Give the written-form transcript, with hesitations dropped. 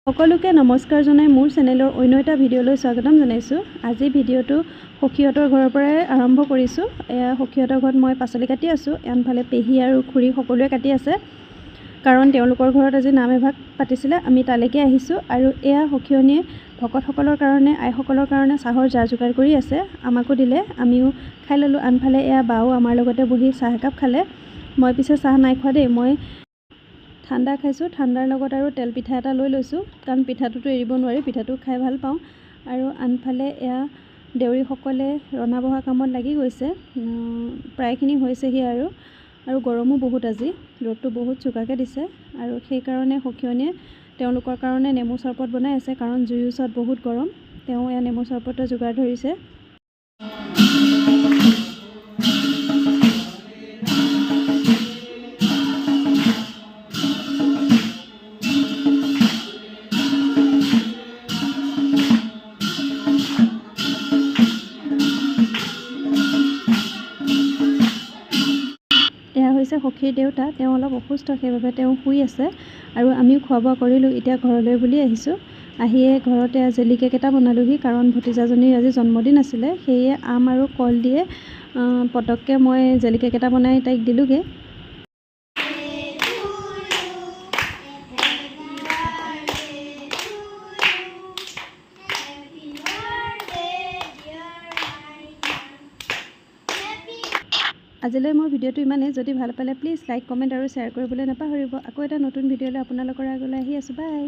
সকলোকে নমস্কাৰ জনাই মোৰ চেনেলৰ অন্য এটা ভিডিঅ'লৈ স্বাগতম জনাইছোঁ। আজি ভিডিঅ'টো সখীহঁতৰ ঘৰৰ পৰাই আৰম্ভ কৰিছোঁ। এয়া সখীহঁতৰ ঘৰত মই পাচলি কাটি আছোঁ। আনফালে পেহী আৰু খুৰী সকলোৱে কাটি আছে, কাৰণ তেওঁলোকৰ ঘৰত আজি নাম এভাগ পাতিছিলে। আমি তালৈকে আহিছোঁ আৰু এয়া সখীয়নীয়ে ভকতসকলৰ কাৰণে, আইসকলৰ কাৰণে চাহৰ যা যোগাৰ কৰি আছে। আমাকো দিলে, আমিও খাই ল'লোঁ। আনফালে এয়া বাও আমাৰ লগতে বহি চাহ একাপ খালে। মই পিছে চাহ নাই খোৱা দেই, মই ঠাণ্ডা খাইছোঁ। ঠাণ্ডাৰ লগত আৰু তেল পিঠা এটা লৈ লৈছোঁ, কাৰণ পিঠাটোতো এৰিব নোৱাৰি, পিঠাটো খাই ভাল পাওঁ। আৰু আনফালে এয়া দেউৰীসকলে ৰন্ধা বঢ়া কামত লাগি গৈছে। প্ৰায়খিনি হৈছেহি আৰু গৰমো বহুত আজি, ৰ'দটো বহুত চোকাকৈ দিছে। আৰু সেইকাৰণে সখীয়নীয়ে তেওঁলোকৰ কাৰণে নেমু চৰবত বনাই আছে, কাৰণ জুইৰ ওচৰত বহুত গৰম। তেওঁ এয়া নেমু চৰবতৰ যোগাৰ ধৰিছে। এয়া হৈছে সখীৰ দেউতা, তেওঁ অলপ অসুস্থ, সেইবাবে তেওঁ শুই আছে। আৰু আমিও খোৱা বোৱা কৰিলোঁ, এতিয়া ঘৰলৈ বুলি আহিছোঁ। আহিয়ে ঘৰতে জেলি কেক এটা বনালোঁহি, কাৰণ ভতিজাজনীৰ আজি জন্মদিন আছিলে। সেয়ে আম আৰু কল দিয়ে পটককৈ মই জেলি কেক এটা বনাই তাইক দিলোঁগৈ। আজিলৈ মোৰ ভিডিঅ'টো ইমানেই। যদি ভাল পালে প্লিজ লাইক, কমেণ্ট আৰু শ্বেয়াৰ কৰিবলৈ নাপাহৰিব। আকৌ এটা নতুন ভিডিঅ'লৈ আপোনালোকৰ আগলৈ আহি আছোঁ। বাই।